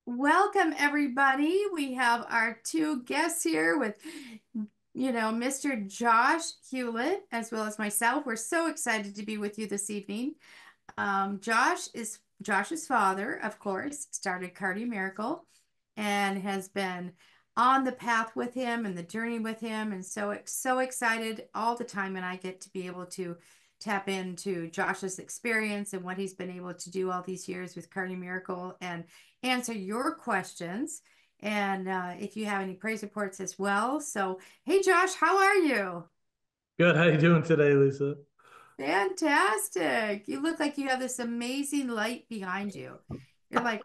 Welcome, everybody. We have our two guests here with, Mr. Josh Hewlett, as well as myself. We're so excited to be with you this evening. Josh is Josh's father, of course, started Cardio Miracle and has been on the path with him and the journey with him, and so excited all the time. And I get to be able to tap into Josh's experience and what he's been able to do all these years with Cardio Miracle and answer your questions. And if you have any praise reports as well. So, hey, Josh, how are you? Good. How you doing today, Lisa? Fantastic. You look like you have this amazing light behind you. You're like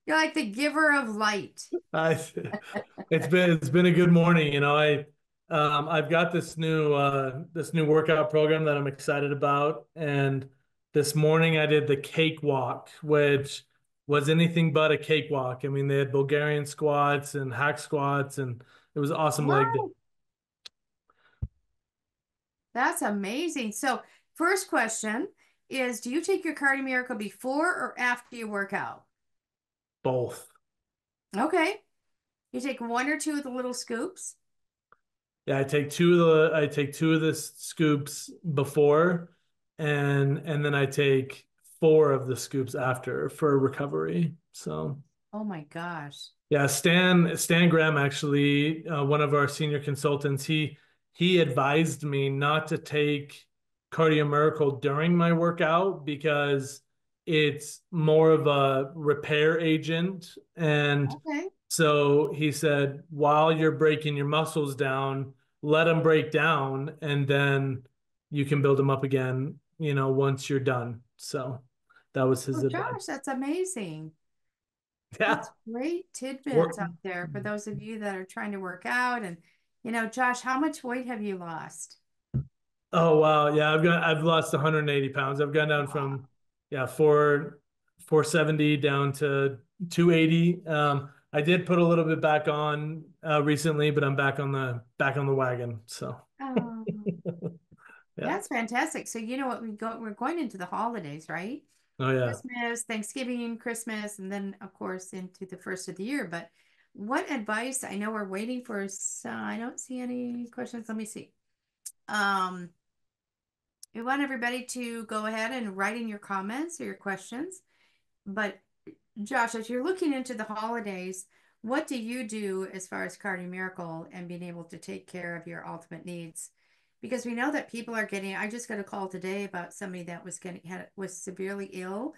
you're like the giver of light. I, it's been a good morning. I've got this new workout program that I'm excited about, and this morning I did the cakewalk, which was anything but a cakewalk. I mean, they had Bulgarian squats and hack squats, and it was awesome leg day. Wow, that's amazing. So, first question is, do you take your Cardio Miracle before or after you work out? Both. Okay. You take one or two of the little scoops. Yeah, I take two of the scoops before, and then I take four of the scoops after for recovery. So Oh my gosh. yeah, Stan Graham actually, one of our senior consultants, he advised me not to take Cardio Miracle during my workout because it's more of a repair agent. And Okay. so he said, while you're breaking your muscles down, let them break down, and then you can build them up again, once you're done. So that was his Oh, Josh, advice. that's amazing. Yeah. That's great tidbits Work. out there for those of you that are trying to work out. And, Josh, how much weight have you lost? Oh wow, yeah, I've lost 180 pounds. I've gone down Wow. from 470 down to 280. I did put a little bit back on recently, but I'm back on the wagon. So Oh, yeah. that's fantastic. So you know what we're going into the holidays, right? Oh yeah. Christmas, Thanksgiving, Christmas, and then of course into the first of the year. But what advice? I know we're waiting for some, I don't see any questions. Let me see. Um, we want everybody to go ahead and write in your comments or your questions. But Josh, as you're looking into the holidays, what do you do as far as Cardio Miracle and being able to take care of your ultimate needs? Because we know that people are getting, I just got a call today about somebody that was severely ill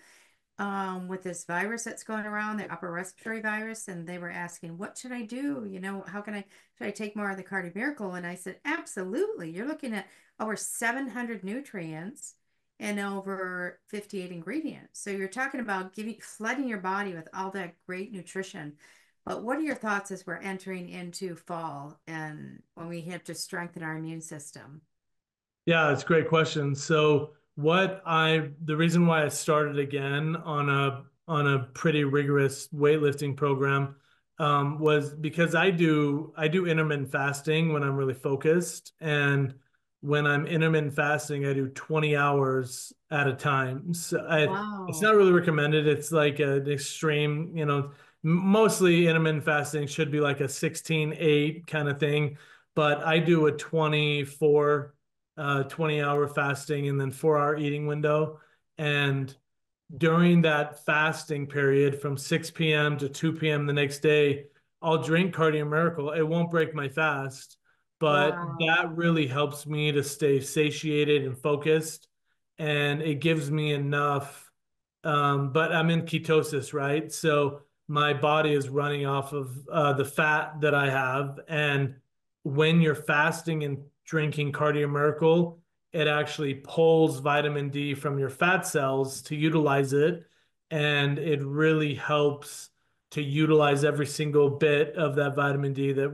with this virus that's going around, the upper respiratory virus, and they were asking, what should I do? How can should I take more of the Cardio Miracle? And I said, absolutely. You're looking at over 700 nutrients and over 58 ingredients. So you're talking about flooding your body with all that great nutrition. But what are your thoughts as we're entering into fall and when we have to strengthen our immune system? Yeah, it's a great question. So the reason why I started again on a pretty rigorous weightlifting program was because I do intermittent fasting when I'm really focused, and when I'm intermittent fasting, I do 20 hours at a time. So it's Wow. not really recommended. It's like an extreme, mostly intermittent fasting should be like a 16-8 kind of thing, but I do a 20-hour fasting and then 4-hour eating window. And during that fasting period from 6 p.m. to 2 p.m. the next day, I'll drink Cardio Miracle. It won't break my fast, but Wow. that really helps me to stay satiated and focused. And it gives me enough. But I'm in ketosis, right? So my body is running off of the fat that I have. And when you're fasting and drinking Cardio Miracle, it actually pulls vitamin D from your fat cells to utilize it. And it really helps to utilize every single bit of that vitamin D that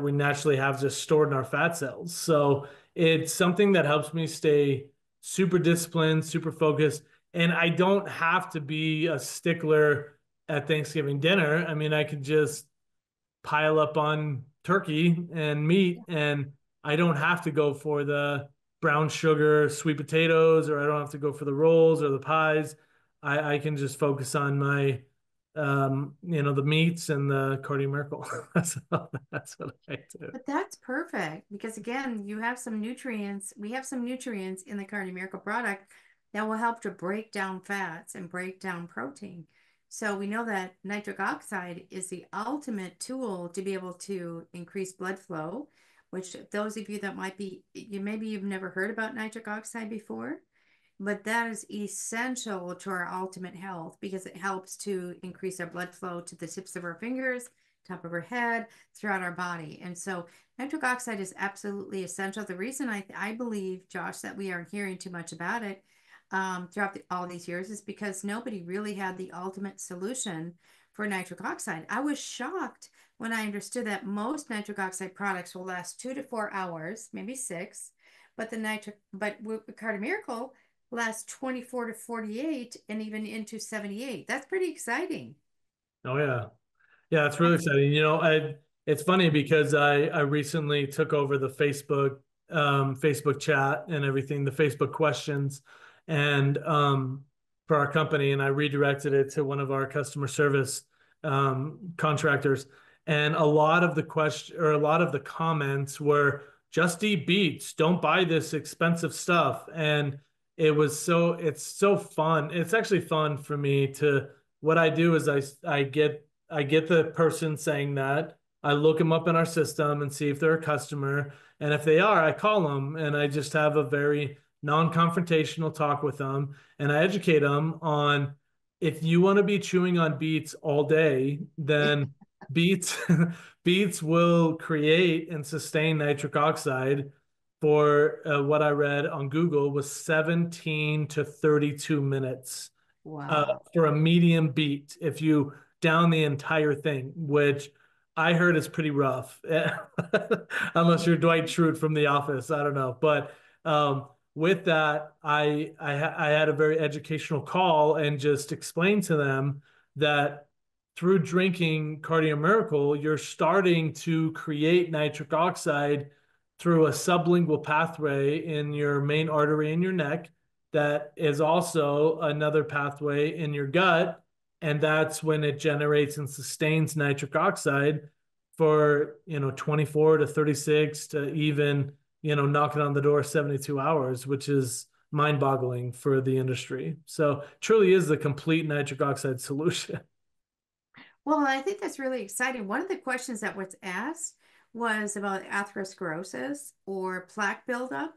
we naturally have just stored in our fat cells. So it's something that helps me stay super disciplined, super focused. And I don't have to be a stickler at Thanksgiving dinner. I mean, I could just pile up on turkey and meat, and I don't have to go for the brown sugar sweet potatoes, or I don't have to go for the rolls or the pies. I can just focus on my the meats and the Cardio Miracle. That's what I do. But that's perfect because again, you have some nutrients. We have some nutrients in the Cardio Miracle product that will help to break down fats and break down protein. So we know that nitric oxide is the ultimate tool to be able to increase blood flow, which those of you that might be, maybe you've never heard about nitric oxide before, but that is essential to our ultimate health because it helps to increase our blood flow to the tips of our fingers, top of our head, throughout our body. And so nitric oxide is absolutely essential. The reason I believe, Josh, that we aren't hearing too much about it throughout all these years is because nobody really had the ultimate solution for nitric oxide. I was shocked when I understood that most nitric oxide products will last 2 to 4 hours, maybe 6, but Cardio Miracle lasts 24 to 48 and even into 78. That's pretty exciting. Oh yeah. Yeah, it's really That's exciting. It's funny because I recently took over the Facebook chat and everything, the Facebook questions, and for our company, and I redirected it to one of our customer service contractors, and a lot of the comments were just eat beets, don't buy this expensive stuff, and it's so fun. It's actually fun for me to what I do is I get the person saying that. I look them up in our system and see if they're a customer. And if they are, I call them and I just have a very non-confrontational talk with them. And I educate them on if you want to be chewing on beets all day, then beets beets will create and sustain nitric oxide for what I read on Google was 17 to 32 minutes wow. for a medium beat if you down the entire thing, which I heard is pretty rough. Unless you're Dwight Schrute from The Office, I don't know. But with that, I had a very educational call and just explained to them that through drinking Cardio Miracle, you're starting to create nitric oxide through a sublingual pathway in your main artery in your neck that is also another pathway in your gut. And that's when it generates and sustains nitric oxide for, 24 to 36 to even, knocking on the door 72 hours, which is mind boggling for the industry. So truly is the complete nitric oxide solution. Well, I think that's really exciting. One of the questions that was asked was about atherosclerosis or plaque buildup.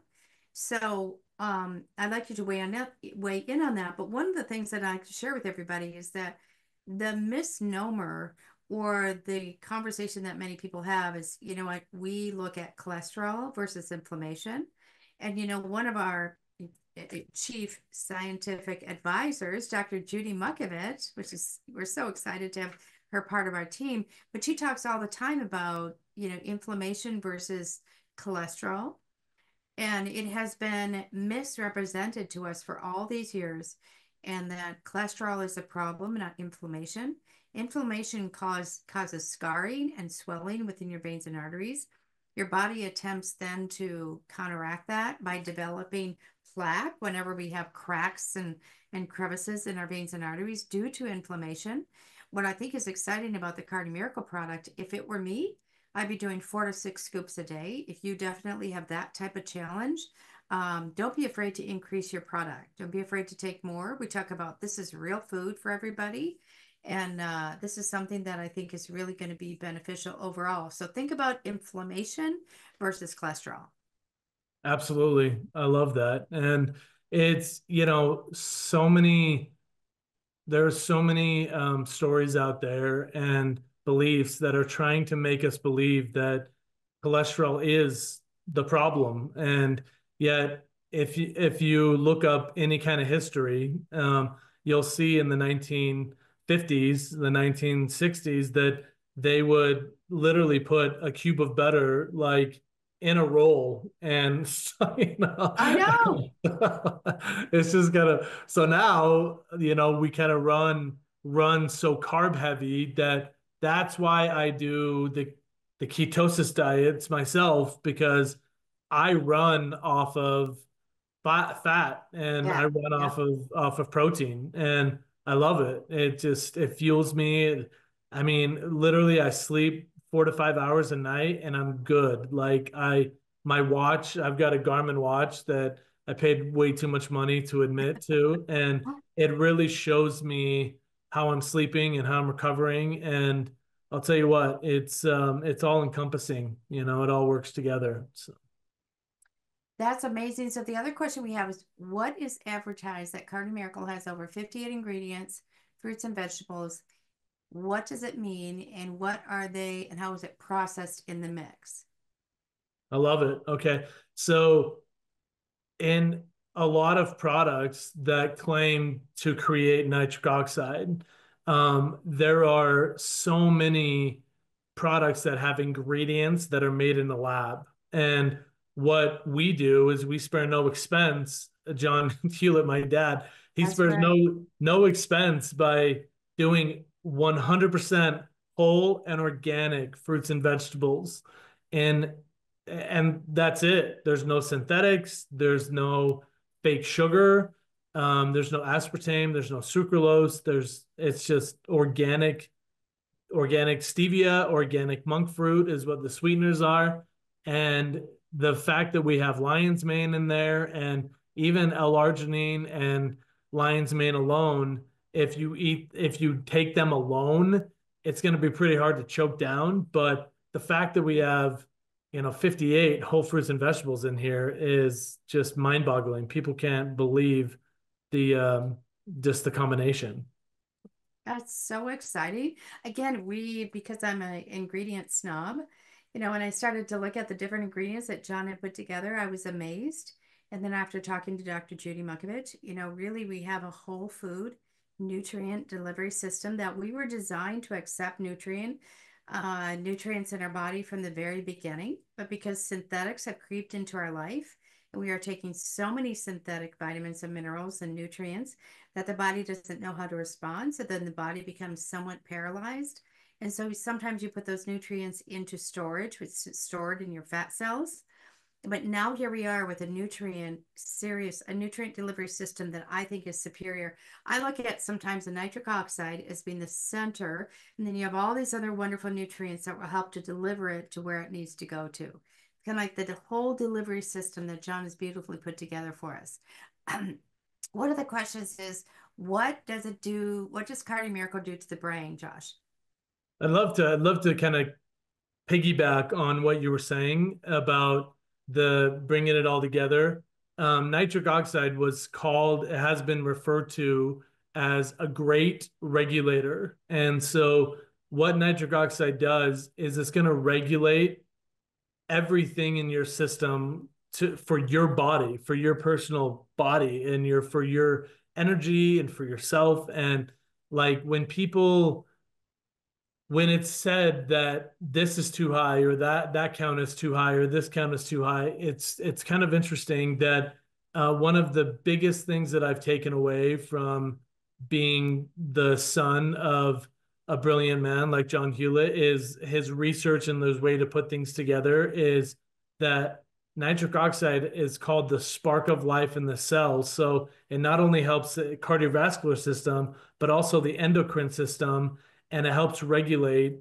So I'd like you to weigh in on that. But one of the things that I like to share with everybody is that the misnomer or the conversation that many people have is, what we look at cholesterol versus inflammation. And, one of our chief scientific advisors, Dr. Judy Mukovich, we're so excited to have her part of our team, but she talks all the time about, inflammation versus cholesterol. And it has been misrepresented to us for all these years, and that cholesterol is a problem, not inflammation. Inflammation causes scarring and swelling within your veins and arteries. Your body attempts then to counteract that by developing plaque whenever we have cracks and crevices in our veins and arteries due to inflammation. What I think is exciting about the Cardio Miracle product, if it were me, I'd be doing 4 to 6 scoops a day. If you definitely have that type of challenge, don't be afraid to increase your product. Don't be afraid to take more. We talk about this is real food for everybody. And this is something that I think is really going to be beneficial overall. So think about inflammation versus cholesterol. Absolutely. I love that. And it's, so many there's so many stories out there and beliefs that are trying to make us believe that cholesterol is the problem. And yet, if you look up any kind of history, you'll see in the 1950s, the 1960s, that they would literally put a cube of butter like in a roll, and I know. it's just kind of so now we kind of run so carb heavy that's why I do the ketosis diets myself, because I run off of fat and I Yeah. run Yep. off of protein. And I love it. It fuels me. I mean, literally, I sleep 4 to 5 hours a night, and I'm good. My watch, I've got a Garmin watch that I paid way too much money to admit to, and it really shows me how I'm sleeping and how I'm recovering. And I'll tell you what, it's all encompassing. You know, it all works together. So. That's amazing. So the other question we have is, what is advertised that Cardi Miracle has over 58 ingredients, fruits and vegetables? What does it mean, and what are they, and how is it processed in the mix? I love it. Okay. So in a lot of products that claim to create nitric oxide, there are so many products that have ingredients that are made in the lab. And what we do is we spare no expense. John Hewlett, my dad, he That's spares correct. no expense by doing 100% whole and organic fruits and vegetables. And that's it. There's no synthetics. There's no fake sugar. There's no aspartame. There's no sucralose. It's just organic stevia, organic monk fruit is what the sweeteners are. And the fact that we have lion's mane in there and even L-arginine and lion's mane alone, if you take them alone, it's going to be pretty hard to choke down. But the fact that we have, 58 whole fruits and vegetables in here is just mind-boggling. People can't believe the just the combination. That's so exciting. Again, because I'm an ingredient snob, when I started to look at the different ingredients that John had put together, I was amazed. And then after talking to Dr. Judy Mukovich, really we have a whole food nutrient delivery system that we were designed to accept nutrients in our body from the very beginning. But because synthetics have creeped into our life, and we are taking so many synthetic vitamins and minerals and nutrients that the body doesn't know how to respond. So then the body becomes somewhat paralyzed. And so sometimes you put those nutrients into storage, which is stored in your fat cells. But now here we are with a nutrient delivery system that I think is superior. I look at sometimes the nitric oxide as being the center, and then you have all these other wonderful nutrients that will help to deliver it to where it needs to go to. Kind of like the whole delivery system that John has beautifully put together for us. One of the questions is, what does it do? What does Cardi Miracle do to the brain, Josh? I'd love to kind of piggyback on what you were saying about the bringing it all together. Nitric oxide it has been referred to as a great regulator. And so, what nitric oxide does is it's going to regulate everything in your system for your body, for your personal body, and for your energy and for yourself. And like when it's said that this is too high or that count is too high or this count is too high, it's kind of interesting that one of the biggest things that I've taken away from being the son of a brilliant man like John Hewlett is his research and his way to put things together is that nitric oxide is called the spark of life in the cells. So it not only helps the cardiovascular system, but also the endocrine system, and it helps regulate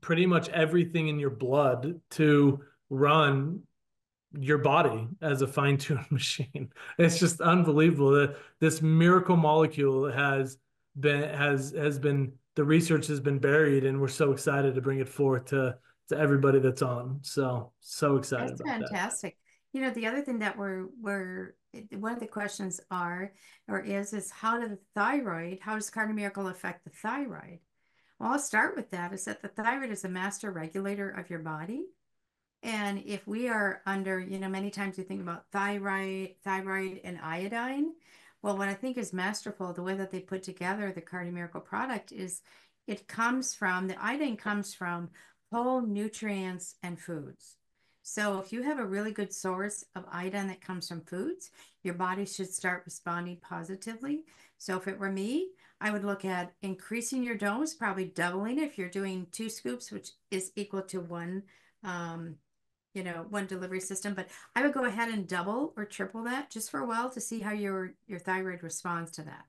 pretty much everything in your blood to run your body as a fine-tuned machine. It's just unbelievable that this miracle molecule has been the research has been buried, and we're so excited to bring it forth to everybody that's on. So excited That's about that. fantastic. The other thing that one of the questions is how does Cardi Miracle affect the thyroid? Well, I'll start with that is that the thyroid is a master regulator of your body. And if we are under, many times we think about thyroid and iodine. Well, what I think is masterful, the way that they put together the Cardi Miracle product is the iodine comes from whole nutrients and foods. So if you have a really good source of iodine that comes from foods, your body should start responding positively. So if it were me, I would look at increasing your dose, probably doubling if you're doing 2 scoops, which is equal to um, one delivery system. But I would go ahead and double or triple that just for a while to see how your thyroid responds to that.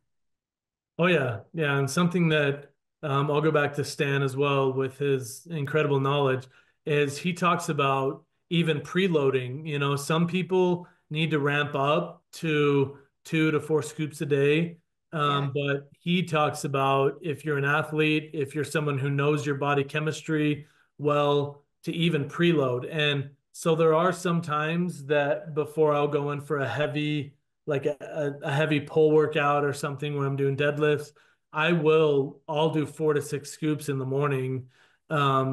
Oh yeah, yeah, and something that I'll go back to Stan as well with his incredible knowledge is he talks about even preloading. You know, some people need to ramp up to 2 to 4 scoops a day, Yeah. but he talks about if you're an athlete, if you're someone who knows your body chemistry well, to even preload. And so there are some times that before I'll go in for a heavy like a heavy pull workout or something where I'm doing deadlifts, I'll do 4 to 6 scoops in the morning,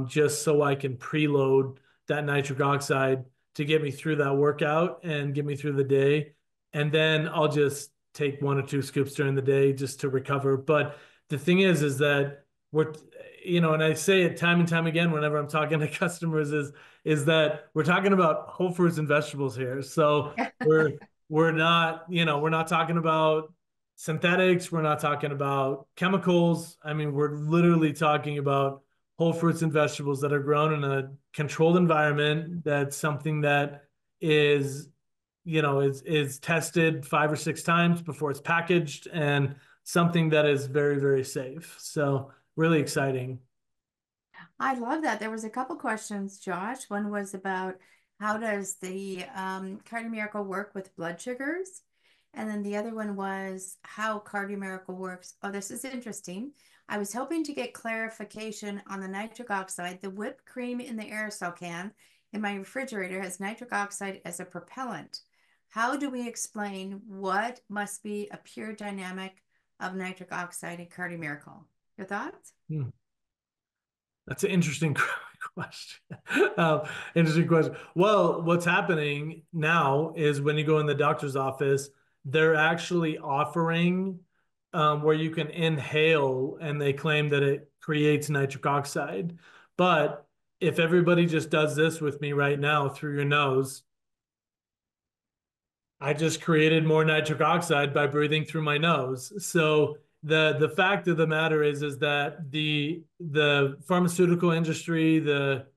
just so I can preload that nitric oxide to get me through that workout and get me through the day. And then I'll just take 1 or 2 scoops during the day just to recover. But the thing is that we're, and I say it time and time again whenever I'm talking to customers is that we're talking about whole fruits and vegetables here. So we're not talking about synthetics. We're not talking about chemicals. I mean, we're literally talking about whole fruits and vegetables that are grown in a controlled environment. That's something that is, is tested 5 or 6 times before it's packaged, and something that is very, very safe. So really exciting. I love that. There was a couple questions, Josh. One was about how does the Cardio Miracle work with blood sugars? And then the other one was how Cardio Miracle works. Oh, this is interesting. I was hoping to get clarification on the nitric oxide. The whipped cream in the aerosol can in my refrigerator has nitric oxide as a propellant. How do we explain what must be a pure dynamic of nitric oxide in Cardio Miracle? Your thoughts? Hmm. That's an interesting question. Interesting question. Well, what's happening now is when you go in the doctor's office, they're actually offering where you can inhale, and they claim that it creates nitric oxide. But if everybody just does this with me right now through your nose, I just created more nitric oxide by breathing through my nose. So the fact of the matter is that the pharmaceutical industry, the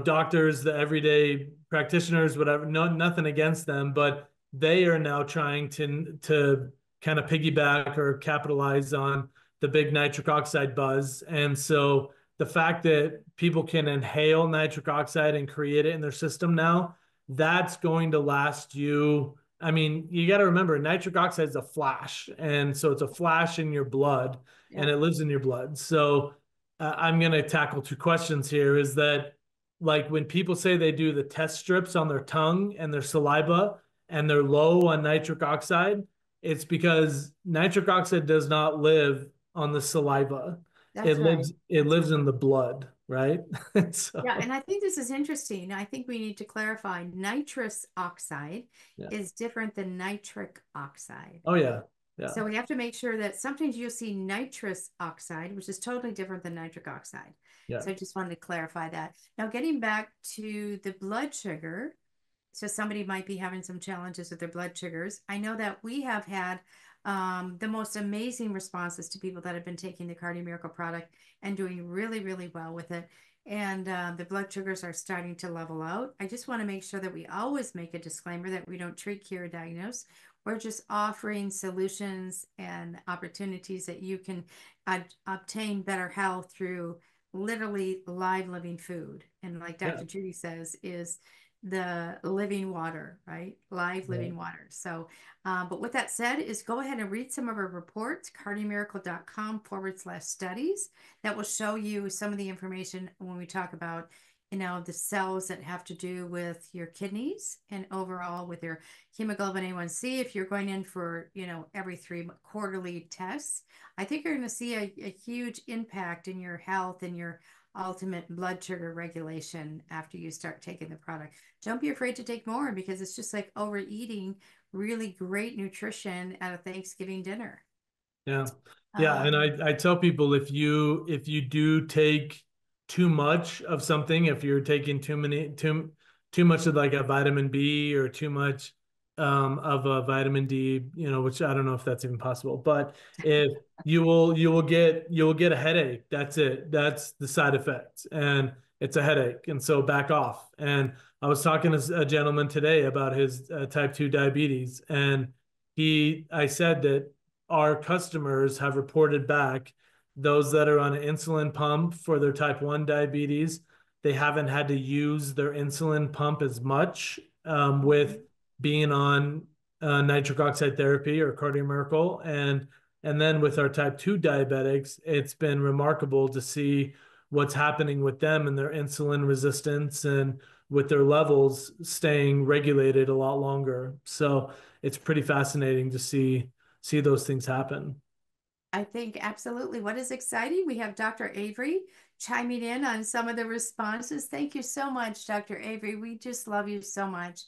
doctors, the everyday practitioners, whatever, no, nothing against them, but they are now trying to kind of piggyback or capitalize on the big nitric oxide buzz. And so the fact that people can inhale nitric oxide and create it in their system now, that's going to last you. I mean, you got to remember nitric oxide is a flash. And so it's a flash in your blood, and Yeah. it lives in your blood. So I'm going to tackle 2 questions here is that, like, when people say they do the test strips on their tongue and their saliva and they're low on nitric oxide, it's because nitric oxide does not live on the saliva. That's right. It That's lives right. in the blood, right? Yeah, So, and I think this is interesting. I think we need to clarify nitrous oxide yeah. is different than nitric oxide. Oh yeah. Yeah. So we have to make sure that sometimes you'll see nitrous oxide, which is totally different than nitric oxide. Yeah. So I just wanted to clarify that. Now, getting back to the blood sugar, so somebody might be having some challenges with their blood sugars. I know that we have had the most amazing responses to people that have been taking the Cardio Miracle product and doing really, really well with it. And the blood sugars are starting to level out. I just want to make sure that we always make a disclaimer that we don't treat, cure, diagnose. We're just offering solutions and opportunities that you can obtain better health through literally live living food. And like Yeah. Dr. Judy says, is the living water, right? Live Yeah. living water. So, but with that said, is go ahead and read some of our reports, cardiomiracle.com/studies, that will show you some of the information when we talk about, the cells that have to do with your kidneys and overall with your hemoglobin A1C. If you're going in for, every 3 quarterly tests, I think you're going to see a huge impact in your health and your ultimate blood sugar regulation after you start taking the product. Don't be afraid to take more because it's just like overeating really great nutrition at a Thanksgiving dinner. Yeah. Yeah. And Um, I tell people if you do take too much of something, if you're taking too much of like a vitamin B or too much of a vitamin D, which I don't know if that's even possible, but if you will get a headache. That's it. That's the side effect. And it's a headache. And so back off. And I was talking to a gentleman today about his type 2 diabetes, and I said that our customers have reported back, those that are on an insulin pump for their type 1 diabetes, they haven't had to use their insulin pump as much with being on nitric oxide therapy or cardio miracle. And then with our type 2 diabetics, it's been remarkable to see what's happening with them and their insulin resistance and with their levels staying regulated a lot longer. So it's pretty fascinating to see those things happen. I think absolutely. What is exciting? We have Dr. Avery chiming in on some of the responses. Thank you so much, Dr. Avery. We just love you so much.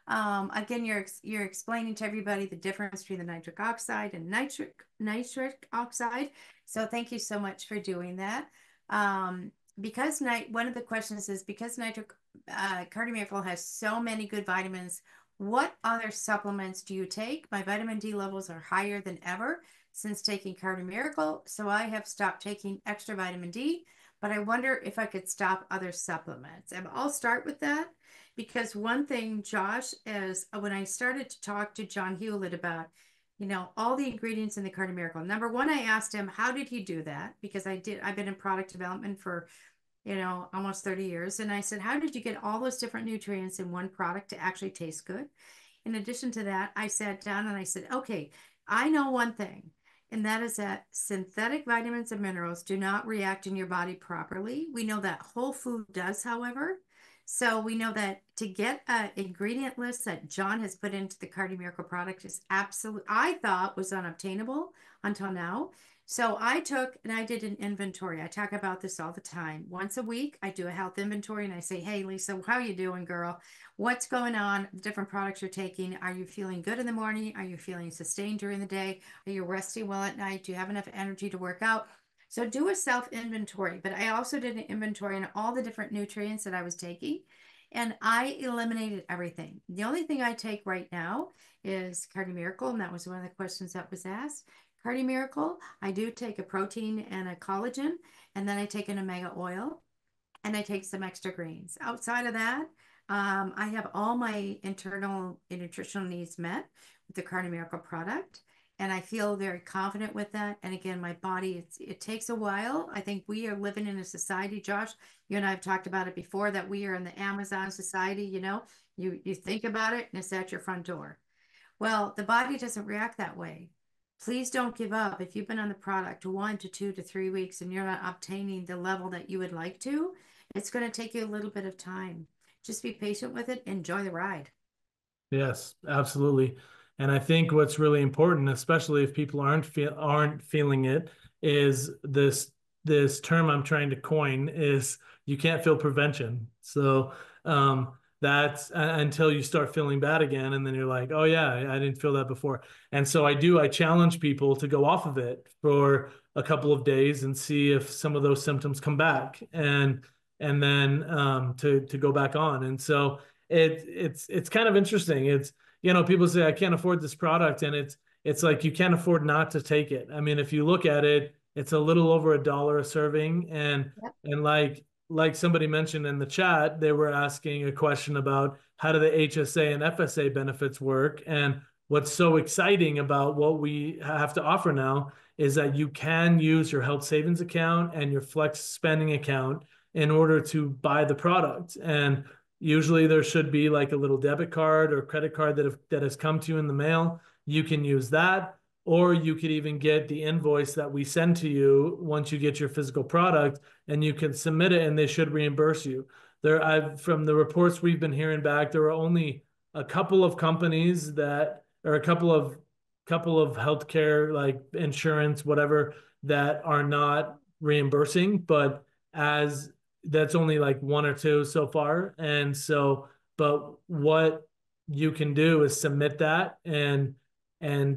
Again, you're explaining to everybody the difference between the nitric oxide and nitric oxide. So thank you so much for doing that. Because one of the questions is, because nitric Cardio Miracle has so many good vitamins, what other supplements do you take? My vitamin D levels are higher than ever since taking Cardio Miracle, so I have stopped taking extra vitamin D, but I wonder if I could stop other supplements. And I'll start with that because one thing, Josh, is when I started to talk to John Hewlett about, all the ingredients in the Cardio Miracle. Number one, I asked him, how did he do that? Because I've been in product development for almost 30 years. And I said, how did you get all those different nutrients in one product to actually taste good? In addition to that, I sat down and I said, okay, I know one thing, and that is that synthetic vitamins and minerals do not react in your body properly. We know that whole food does, however. So we know that to get an ingredient list that John has put into the Cardio Miracle product is I thought was unobtainable until now. So I took and I did an inventory. I talk about this all the time. Once a week, I do a health inventory and I say, hey, Lisa, how you doing, girl? What's going on? The different products you're taking. Are you feeling good in the morning? Are you feeling sustained during the day? Are you resting well at night? Do you have enough energy to work out? So do a self inventory. But I also did an inventory on all the different nutrients that I was taking. And I eliminated everything. The only thing I take right now is Cardio Miracle. And that was one of the questions that was asked. Cardio Miracle, I do take a protein and a collagen, and then I take an omega oil, and I take some extra greens. Outside of that, I have all my internal and nutritional needs met with the Cardio Miracle product, and I feel very confident with that. And again, my body, it takes a while. I think we are living in a society, Josh, you and I have talked about it before, that we are in the Amazon society, you think about it and it's at your front door. Well, the body doesn't react that way. Please don't give up. If you've been on the product 1 to 2 to 3 weeks and you're not obtaining the level that you would like to, it's going to take you a little bit of time. Just be patient with it. Enjoy the ride. Yes, absolutely. And I think what's really important, especially if people aren't feeling it, is this term I'm trying to coin is you can't feel prevention. So that's until you start feeling bad again, and then you're like, oh yeah, I didn't feel that before. And so I challenge people to go off of it for a couple of days and see if some of those symptoms come back, and then to go back on. And so it's kind of interesting. It's, people say I can't afford this product, and it's like you can't afford not to take it. I mean, if you look at it, it's a little over $1 a serving, and Yep. and like somebody mentioned in the chat, they were asking a question about how do the HSA and FSA benefits work. And what's so exciting about what we have to offer now is that you can use your health savings account and your flex spending account in order to buy the product. And usually there should be like a little debit card or credit card that has come to you in the mail. You can use that, or you could even get the invoice that we send to you once you get your physical product, and you can submit it and they should reimburse you. From the reports we've been hearing back, there are only a couple of companies that, or a couple of healthcare, like insurance, whatever, that are not reimbursing, but as that's only like one or two so far. And so, but what you can do is submit that and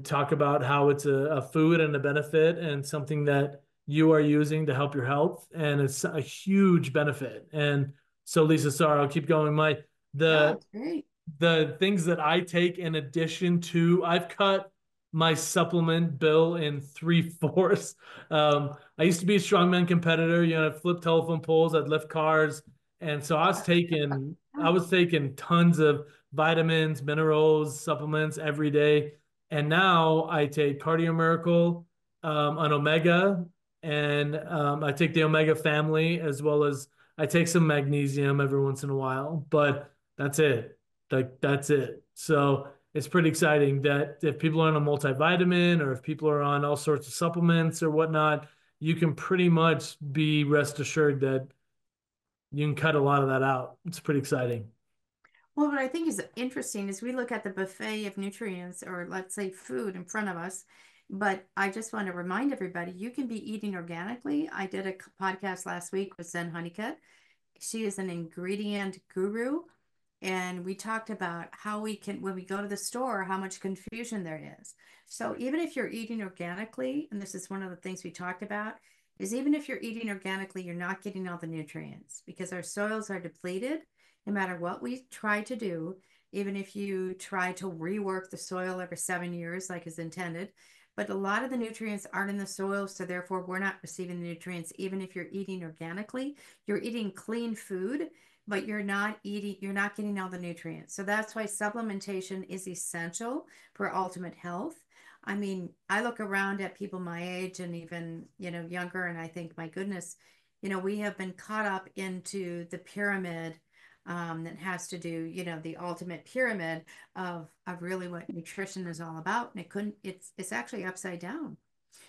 talk about how it's a food and a benefit and something that you are using to help your health. And it's a huge benefit. And so, Lisa, sorry, I'll keep going. Yeah, The it's great. the things that I take in addition to, I've cut my supplement bill in 3/4. I used to be a strongman competitor. I'd flip telephone poles, I'd lift cars. And so I was taking tons of vitamins, minerals, supplements every day. And now I take Cardio Miracle, an Omega, and I take the Omega family, as well as I take some magnesium every once in a while, but that's it. Like that's it. So it's pretty exciting that if people are on a multivitamin or if people are on all sorts of supplements or whatnot, you can pretty much be rest assured that you can cut a lot of that out. It's pretty exciting. Well, what I think is interesting is we look at the buffet of nutrients, or let's say food in front of us. But I just want to remind everybody, you can be eating organically. I did a podcast last week with Zen Honeycutt. She is an ingredient guru. And we talked about how we can, when we go to the store, how much confusion there is. So even if you're eating organically, and this is one of the things we talked about, is even if you're eating organically, you're not getting all the nutrients because our soils are depleted no matter what we try to do. Even if you try to rework the soil every 7 years, like is intended, but a lot of the nutrients aren't in the soil, so therefore we're not receiving the nutrients. Even if you're eating organically, you're eating clean food, but you're not getting all the nutrients. So that's why supplementation is essential for ultimate health. I mean, I look around at people my age and even, younger, and I think, my goodness, we have been caught up into the pyramid, that has to do, the ultimate pyramid of really what nutrition is all about. And it's actually upside down.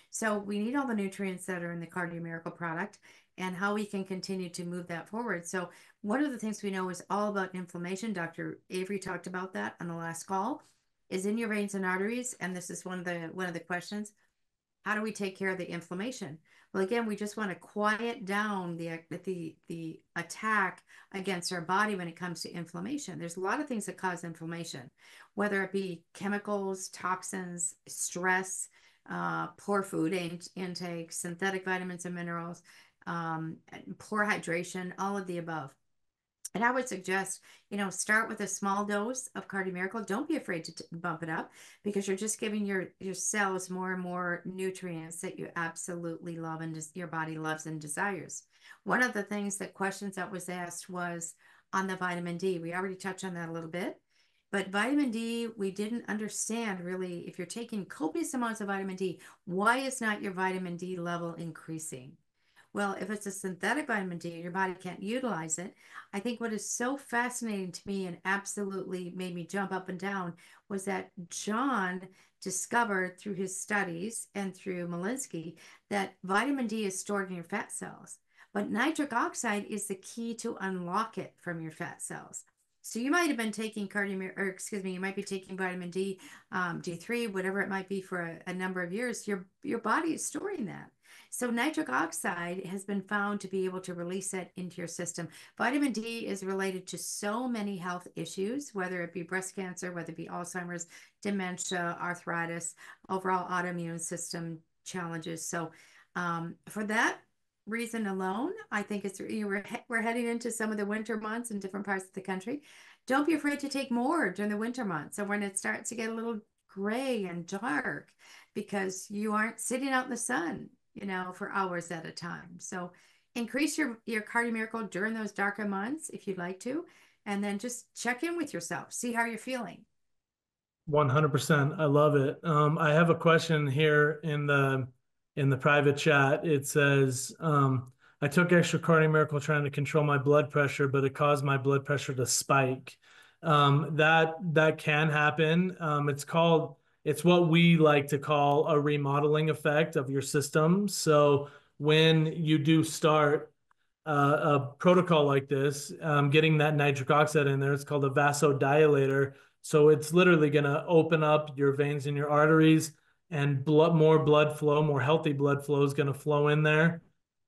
So we need all the nutrients that are in the Cardio Miracle product and how we can continue to move that forward. So one of the things we know is all about inflammation. Dr. Avery talked about that on the last call, is in your veins and arteries. And this is one of the questions. How do we take care of the inflammation? Well, again, we just want to quiet down the attack against our body when it comes to inflammation. There's a lot of things that cause inflammation, whether it be chemicals, toxins, stress, poor food intake, synthetic vitamins and minerals, poor hydration, all of the above. And I would suggest, start with a small dose of Cardio Miracle. Don't be afraid to bump it up, because you're just giving your cells more and more nutrients that you absolutely love and just your body loves and desires. One of the questions that was asked was on the vitamin D. We already touched on that a little bit. But vitamin D, we didn't understand really, if you're taking copious amounts of vitamin D, why is not your vitamin D level increasing? Well, if it's a synthetic vitamin D, your body can't utilize it. I think what is so fascinating to me and absolutely made me jump up and down was that John discovered through his studies and through Malinsky that vitamin D is stored in your fat cells, but nitric oxide is the key to unlock it from your fat cells. So you might have been taking you might be taking vitamin D, D3, whatever it might be, for a number of years. Your body is storing that. So nitric oxide has been found to be able to release that into your system. Vitamin D is related to so many health issues, whether it be breast cancer, whether it be Alzheimer's, dementia, arthritis, overall autoimmune system challenges. So for that reason alone, I think we're heading into some of the winter months in different parts of the country. Don't be afraid to take more during the winter months. So when it starts to get a little gray and dark, because you aren't sitting out in the sun, for hours at a time. So increase your Cardio Miracle during those darker months if you'd like to, and then just check in with yourself, see how you're feeling. 100%. I love it. I have a question here in the private chat. It says, I took extra Cardio Miracle trying to control my blood pressure, but it caused my blood pressure to spike. That can happen. It's what we like to call a remodeling effect of your system. So when you do start a protocol like this, getting that nitric oxide in there, it's called a vasodilator. So it's literally going to open up your veins and your arteries, and more blood flow, more healthy blood flow is going to flow in there,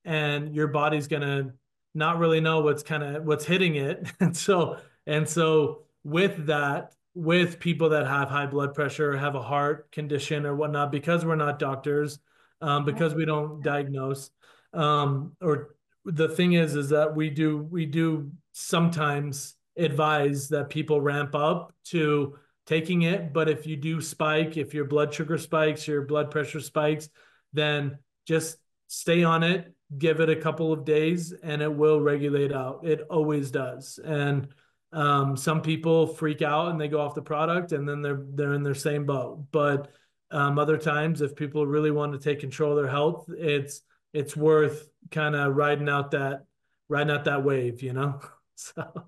and your body's going to not really know what's hitting it. And so with that, with people that have high blood pressure, have a heart condition or whatnot, because we're not doctors, because we don't diagnose, or the thing is that we do sometimes advise that people ramp up to taking it. But if you do spike, if your blood sugar spikes, your blood pressure spikes, then just stay on it, give it a couple of days, and it will regulate out. It always does. And Some people freak out and they go off the product, and then they're in their same boat. But other times, if people really want to take control of their health, it's worth kind of riding out that wave, you know? So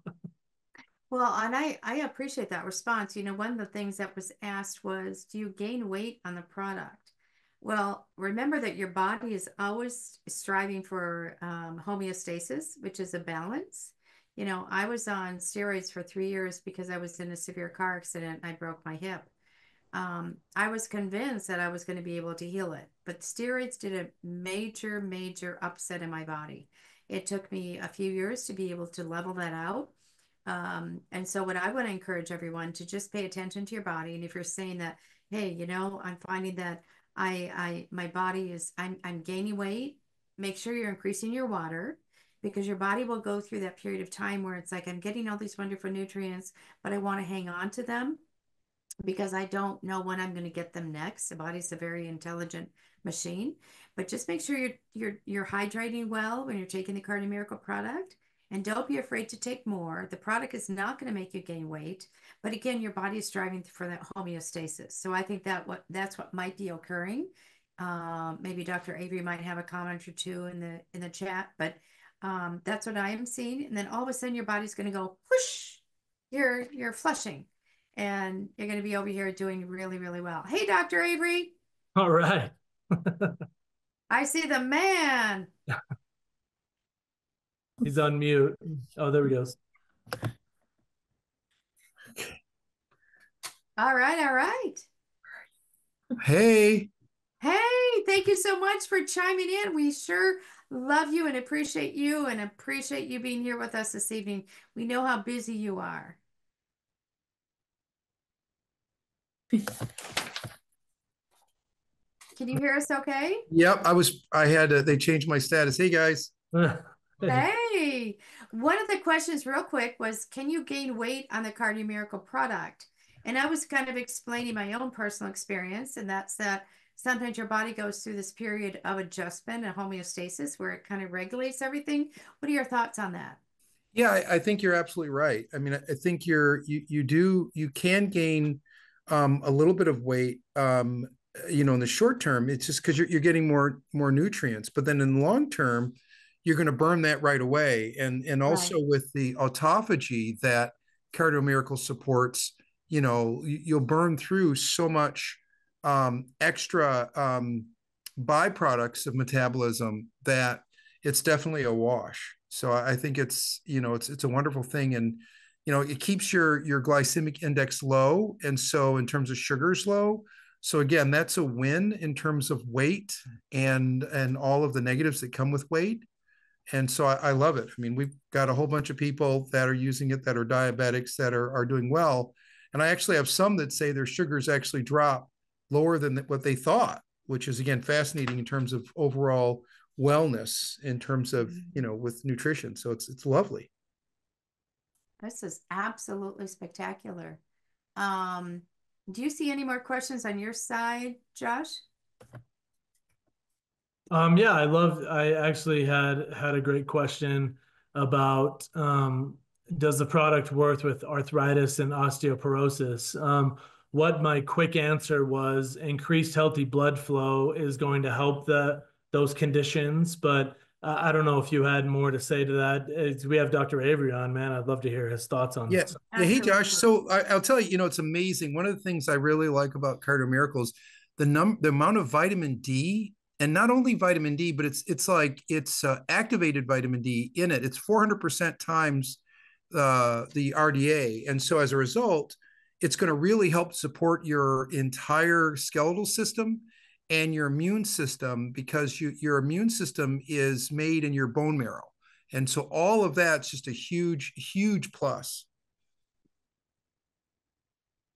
Well, and I appreciate that response. You know, one of the things that was asked was, do you gain weight on the product? Well, remember that your body is always striving for homeostasis, which is a balance. You know, I was on steroids for 3 years because I was in a severe car accident and I broke my hip. I was convinced that I was going to be able to heal it, but steroids did a major, major upset in my body. It took me a few years to be able to level that out. And so what I want to encourage everyone to just pay attention to your body. And if you're saying that, hey, you know, I'm finding that my body is, I'm gaining weight, make sure you're increasing your water because your body will go through that period of time where it's like, I'm getting all these wonderful nutrients, but I want to hang on to them because I don't know when I'm going to get them next. The body's a very intelligent machine, but just make sure you're hydrating well when you're taking the Cardio Miracle product, and don't be afraid to take more. The product is not going to make you gain weight, but again, your body is striving for that homeostasis. So I think that's what might be occurring. Maybe Dr. Avery might have a comment or two in the chat, but that's what I am seeing. And then all of a sudden, your body's going to go whoosh. You're flushing and you're going to be over here doing really, really well. Hey, Dr. Avery. all right. I see the man. He's on mute. Oh, there he goes. All right, all right. Hey. Hey, thank you so much for chiming in. We sure love you and appreciate you being here with us this evening. We know how busy you are. Can you hear us okay? Yep, they changed my status. Hey guys. Hey, one of the questions real quick was, can you gain weight on the Cardio Miracle product? And I was kind of explaining my own personal experience, and that's that sometimes your body goes through this period of adjustment and homeostasis where it kind of regulates everything. What are your thoughts on that? Yeah, I think you're absolutely right. I mean, I think you can gain a little bit of weight in the short term. It's just because you're getting more nutrients, but then in the long term, you're going to burn that right away. And also Right. with the autophagy that Cardio Miracle supports, you'll burn through so much extra byproducts of metabolism that it's definitely a wash. So I think it's a wonderful thing, and it keeps your glycemic index low, and so in terms of sugars low. So again, that's a win in terms of weight and all of the negatives that come with weight. And so I love it. I mean, we've got a whole bunch of people that are using it that are diabetics that are doing well. And I actually have some that say their sugars actually drop lower than what they thought, which is again fascinating in terms of overall wellness in terms of with nutrition. So it's lovely. This is absolutely spectacular. Do you see any more questions on your side, Josh? Yeah, I actually had a great question about does the product work with arthritis and osteoporosis? What my quick answer was, increased healthy blood flow is going to help those conditions, but I don't know if you had more to say to that. We have Dr. Avery on, man. I'd love to hear his thoughts on this. Yeah. Hey, Josh. So I'll tell you, it's amazing. One of the things I really like about Cardio Miracles, the amount of vitamin D, and not only vitamin D, but it's activated vitamin D in it. It's 400% times the RDA, and so as a result, it's going to really help support your entire skeletal system and your immune system, because your immune system is made in your bone marrow. And so all of that's just a huge, huge plus.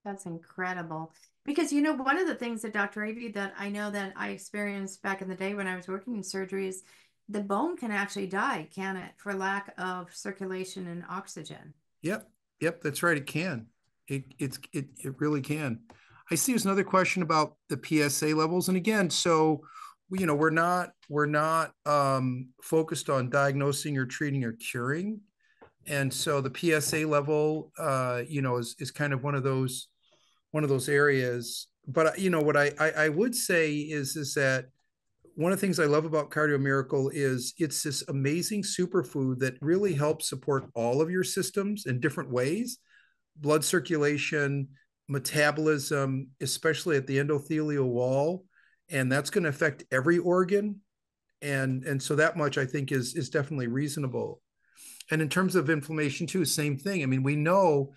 That's incredible. Because, one of the things that Dr. Avery that I know that I experienced back in the day when I was working in surgery is the bone can actually die, can it, for lack of circulation and oxygen? Yep. That's right. It can. It really can. I see there's another question about the PSA levels, and again, so we're not focused on diagnosing or treating or curing, And so the PSA level, is kind of one of those areas. But what I would say is that one of the things I love about Cardio Miracle is it's this amazing superfood that really helps support all of your systems in different ways: blood circulation, metabolism, especially at the endothelial wall, and that's going to affect every organ. And so that much I think is definitely reasonable. And in terms of inflammation too, same thing. I mean, we know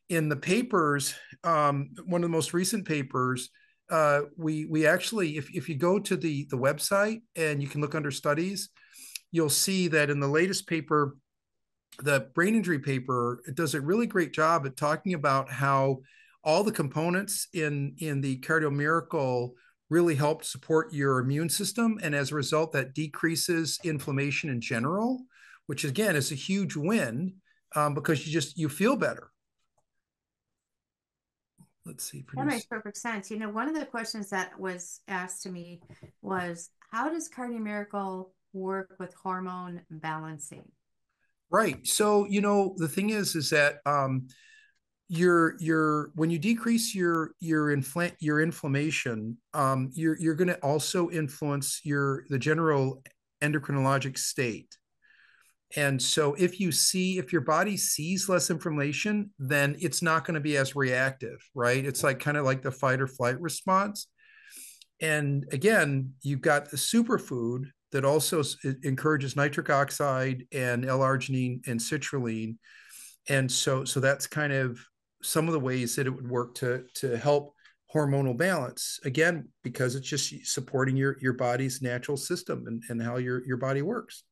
in the papers, one of the most recent papers, we actually, if you go to the website and you can look under studies, you'll see that in the latest paper, the brain injury paper, it does a really great job at talking about how all the components in the Cardio Miracle really help support your immune system, and as a result, that decreases inflammation in general, which again is a huge win, because you feel better. Let's see. That makes perfect sense. One of the questions that was asked to me was, how does Cardio Miracle work with hormone balancing? Right. So, the thing is that when you decrease your inflammation, you're going to also influence the general endocrinologic state. And so if your body sees less inflammation, then it's not going to be as reactive, right? It's like kind of like the fight or flight response. And again, you've got the superfood that also encourages nitric oxide and L-arginine and citrulline. And so that's kind of some of the ways that it would work to help hormonal balance, again, because it's just supporting your body's natural system and how your body works.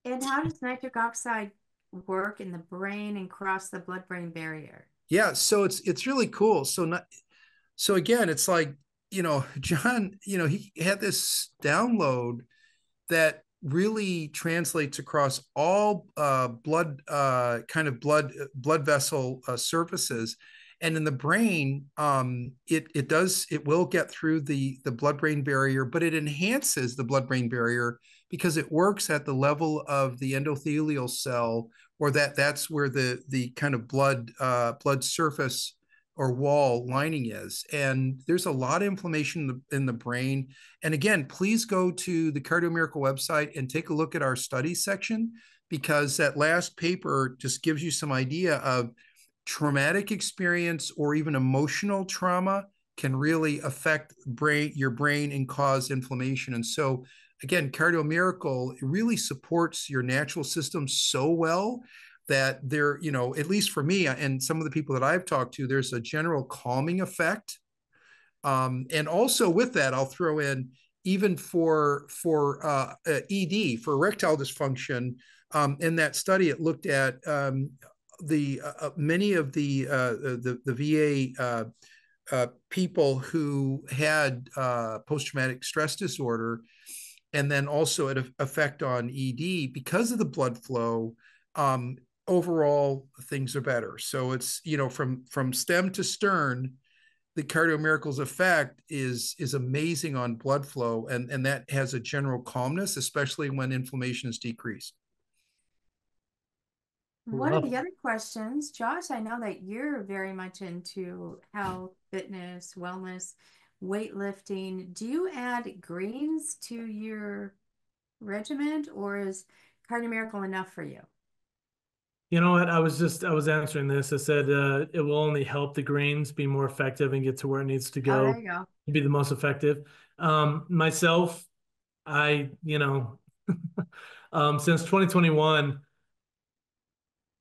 And how does nitric oxide work in the brain and cross the blood-brain barrier? Yeah, so it's really cool. So again, it's like, John, he had this download that really translates across all blood vessel surfaces. And in the brain, it will get through the blood-brain barrier, but it enhances the blood-brain barrier because it works at the level of the endothelial cell, or that's where the kind of blood surface or wall lining is. And there's a lot of inflammation in the brain. And again, please go to the Cardio Miracle website and take a look at our study section, because that last paper just gives you some idea of traumatic experience or even emotional trauma can really affect your brain and cause inflammation. And so again, Cardio Miracle, it really supports your natural system so well that there, at least for me and some of the people that I've talked to, there's a general calming effect. And also with that, I'll throw in, even for ED, for erectile dysfunction, in that study, it looked at many of the VA people who had post-traumatic stress disorder, and then also an effect on ED because of the blood flow. Overall, things are better. So it's, from stem to stern, the Cardio Miracle's effect is amazing on blood flow, and that has a general calmness, especially when inflammation is decreased. One of the other questions, Josh, I know that you're very much into health, fitness, wellness, weightlifting. Do you add greens to your regimen, or is Cardio Miracle enough for you? You know what? I was answering this. I said it will only help the greens be more effective and get to where it needs to go. Oh, there you go. To be the most effective. Myself, since 2021,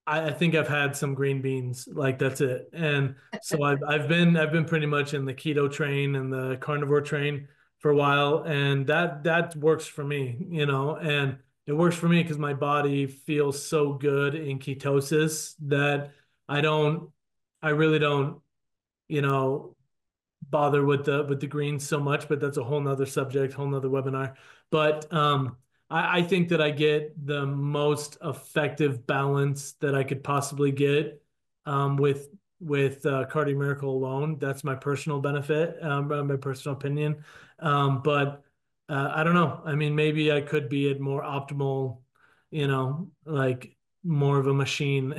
I think I've had some green beans, like that's it. And so I've been pretty much in the keto train and the carnivore train for a while, and that works for me, and it works for me because my body feels so good in ketosis that I really don't, bother with the greens so much, but that's a whole nother subject, whole nother webinar. But I think that I get the most effective balance that I could possibly get with Cardio Miracle alone. That's my personal benefit, my personal opinion. But I don't know. I mean, maybe I could be at more optimal, like more of a machine.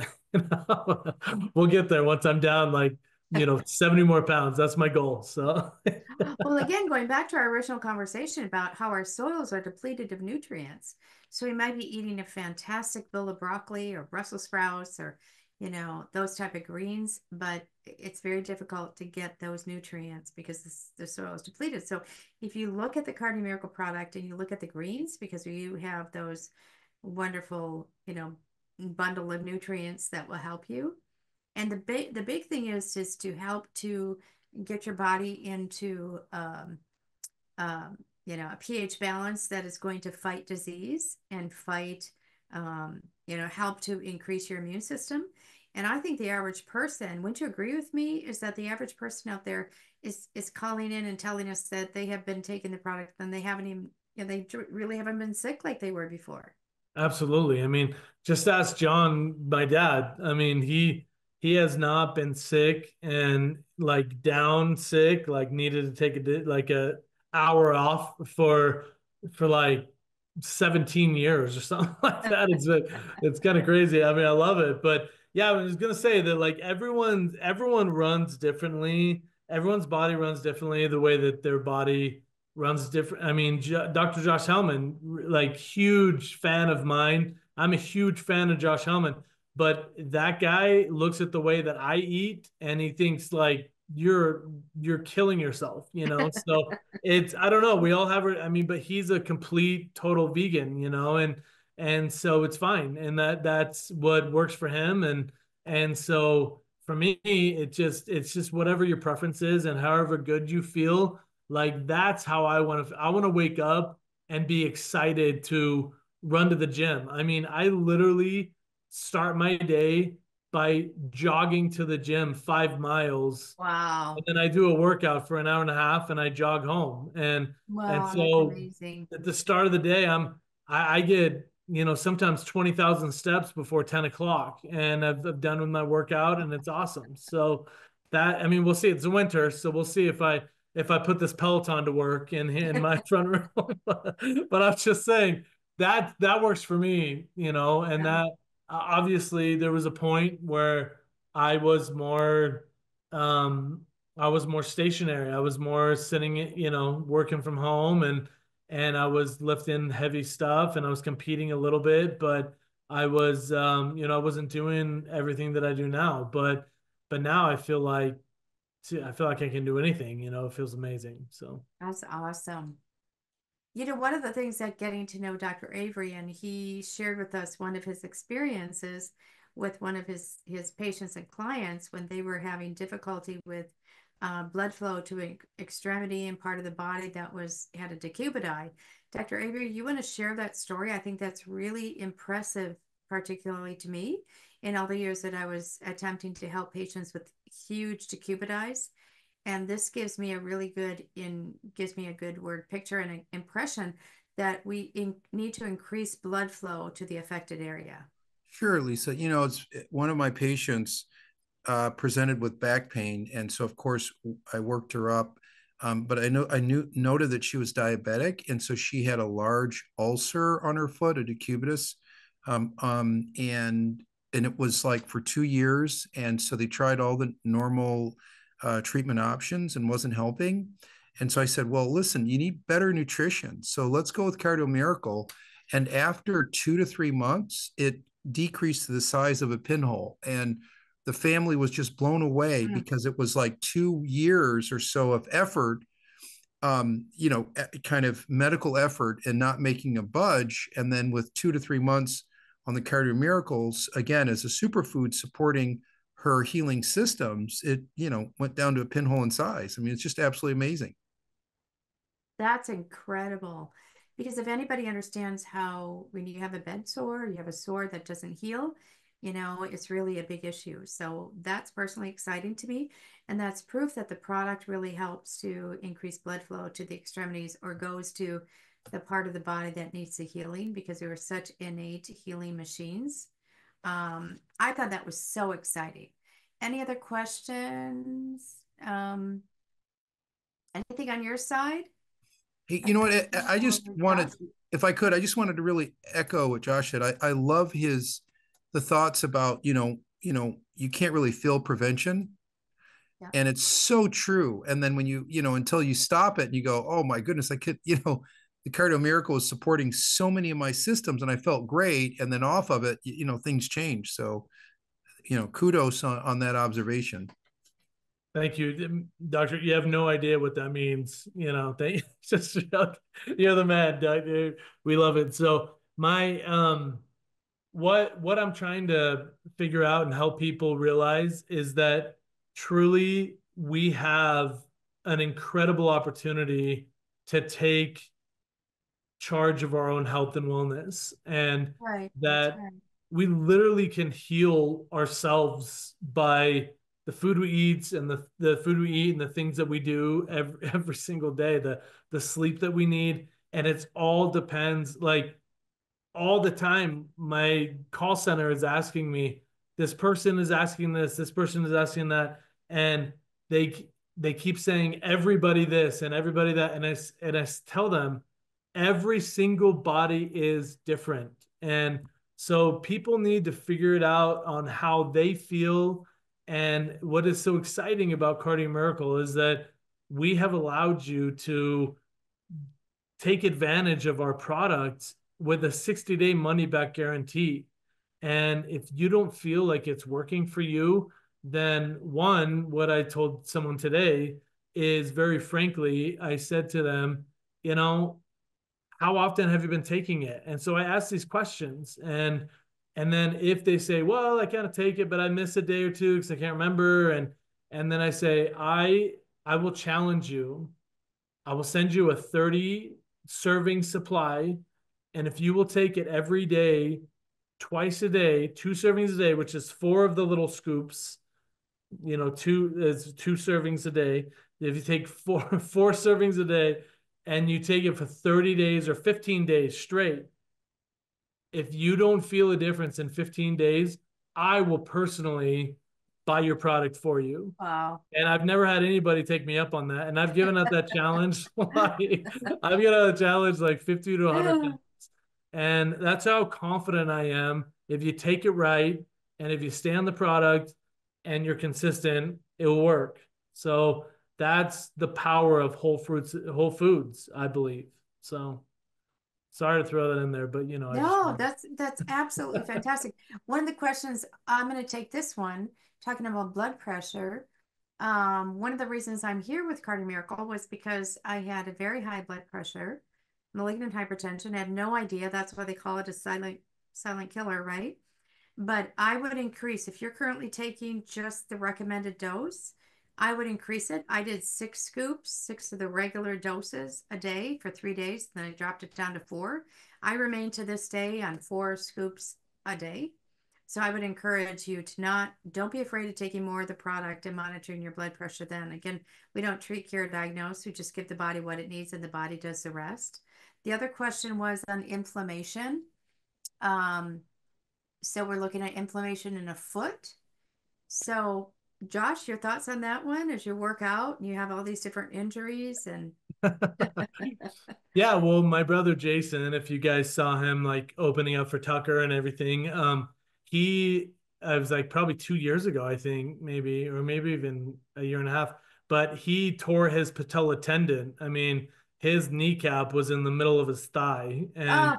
We'll get there once I'm down like, 70 more pounds. That's my goal. So Well, again, going back to our original conversation about how our soils are depleted of nutrients. So we might be eating a fantastic bowl of broccoli or Brussels sprouts or, those type of greens, but it's very difficult to get those nutrients because the soil is depleted. So if you look at the Cardio Miracle product and you look at the greens, because you have those wonderful, bundle of nutrients that will help you. And the big thing is to help to get your body into a pH balance that is going to fight disease and fight help to increase your immune system. And I think the average person, wouldn't you agree with me, is that the average person out there is calling in and telling us that they have been taking the product and they haven't even, they really haven't been sick like they were before. absolutely. I mean, just ask John, my dad. I mean, he has not been sick and like down sick, like needed to take a hour off for like 17 years or something like that. It's kind of crazy. I mean, I love it, but yeah, I was gonna say that like everyone runs differently. Everyone's body runs differently. The way that their body runs different. I mean, Dr. Josh Hellman, like huge fan of mine. I'm a huge fan of Josh Hellman, but that guy looks at the way that I eat and he thinks like you're killing yourself, So it's, I don't know. We all have it. I mean, but he's a complete total vegan, and so it's fine. And that's what works for him. And so for me, it's just whatever your preference is and however good you feel, like that's how I want to wake up and be excited to run to the gym. I mean, I literally start my day by jogging to the gym 5 miles, and Wow. then I do a workout for an hour and a half and I jog home. And Wow, that's so amazing. at the start of the day, I get, sometimes 20,000 steps before 10 o'clock, and I've done with my workout and it's awesome. So I mean, we'll see. It's the winter, so we'll see if I put this Peloton to work in my front room. But I'm just saying that works for me, and Yeah. that obviously there was a point where I was more um I was more stationary. I was more sitting, working from home, and I was lifting heavy stuff and I was competing a little bit, but I wasn't doing everything that I do now. But now I feel like I can do anything, it feels amazing. So That's awesome. One of the things that getting to know Dr. Avery, and he shared with us one of his experiences with one of his patients and clients when they were having difficulty with blood flow to an extremity and part of the body that had a decubiti. Dr. Avery, you want to share that story? I think that's really impressive, particularly to me, in all the years that I was attempting to help patients with huge decubitis. And this gives me a good word picture and an impression that we need to increase blood flow to the affected area. Sure, Lisa. It's one of my patients presented with back pain, and so of course I worked her up. But noted that she was diabetic, and so she had a large ulcer on her foot, a decubitus, and it was like for 2 years, and so they tried all the normal treatment options and wasn't helping. And so I said, well, listen, you need better nutrition. So let's go with Cardio Miracle. And after 2 to 3 months, it decreased to the size of a pinhole. And the family was just blown away because it was like 2 years or so of effort, kind of medical effort and not making a budge. And then with 2 to 3 months on the Cardio Miracles, again, as a superfood supporting her healing systems, it, went down to a pinhole in size. I mean, it's just absolutely amazing. That's incredible. Because if anybody understands how when you have a bed sore, you have a sore that doesn't heal, it's really a big issue. So that's personally exciting to me. And that's proof that the product really helps to increase blood flow to the extremities or goes to the part of the body that needs the healing because they were such innate healing machines. I thought that was so exciting. Any other questions? Anything on your side? Hey, you know what? I just wanted, if I could, I just wanted to really echo what Josh said. I love his the thoughts about, you can't really feel prevention. Yeah. And it's so true. And then when until you stop it and you go, oh my goodness, I could, the Cardio Miracle is supporting so many of my systems and I felt great. And then off of it, things change. So, kudos on that observation. Thank you, Doctor. You have no idea what that means. Just you're the man, Doctor. We love it. So what I'm trying to figure out and help people realize is that truly we have an incredible opportunity to take charge of our own health and wellness, and Right. That's that right. we literally can heal ourselves by the food we eat and the food we eat and the things that we do every single day, the sleep that we need. And it's all depends, like all the time my call center is asking me, this person is asking this person is asking that, and they keep saying everybody this and everybody that, and I tell them every single body is different. And so people need to figure it out on how they feel. And what is so exciting about Cardio Miracle is that we have allowed you to take advantage of our products with a 60-day money back guarantee. And if you don't feel like it's working for you, then one, what I told someone today is, very frankly, I said to them, how often have you been taking it? And so I asked these questions, and then if they say, well, I kind of take it, but I miss a day or two because I can't remember. And then I say, I will challenge you. I will send you a 30 serving supply. And if you will take it every day, twice a day, 2 servings a day, which is 4 of the little scoops, two servings a day. If you take four servings a day and you take it for 30 days or 15 days straight, if you don't feel a difference in 15 days, I will personally buy your product for you. Wow. And I've never had anybody take me up on that. And I've given out that challenge. I've given out a challenge like 50 to 100 times. And that's how confident I am. If you take it right, and if you stay on the product and you're consistent, it will work. So that's the power of Whole Foods, I believe. So sorry to throw that in there, but No, that's absolutely fantastic. One of the questions, I'm going to take this one, talking about blood pressure. One of the reasons I'm here with Cardio Miracle was because I had a very high blood pressure, malignant hypertension. I had no idea. That's why they call it a silent killer, right? But I would increase, if you're currently taking just the recommended dose, I would increase it. I did 6 scoops, 6 of the regular doses a day for 3 days. Then I dropped it down to 4. I remain to this day on 4 scoops a day. So I would encourage you to don't be afraid of taking more of the product and monitoring your blood pressure then. Again, we don't treat, cure, diagnose. We just give the body what it needs and the body does the rest. The other question was on inflammation. So we're looking at inflammation in a foot. So Josh, your thoughts on that one as you work out and you have all these different injuries and Yeah, well, my brother Jason, if you guys saw him like opening up for Tucker and everything, I was like probably 2 years ago, I think, maybe, or maybe even a year and a half, but he tore his patella tendon. I mean, his kneecap was in the middle of his thigh. And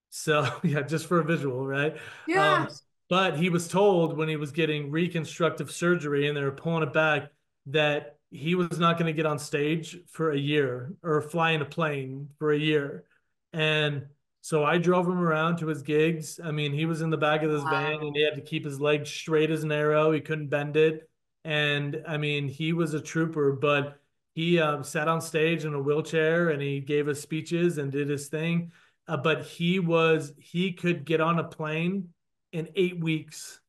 so, yeah, just for a visual, right? yes. But he was told when he was getting reconstructive surgery and they were pulling it back that he was not going to get on stage for a year or fly in a plane for a year. And so I drove him around to his gigs. I mean, he was in the back of this van and he had to keep his legs straight as an arrow. He couldn't bend it. And I mean, he was a trooper, but he sat on stage in a wheelchair and he gave us speeches and did his thing. But he could get on a plane in 8 weeks.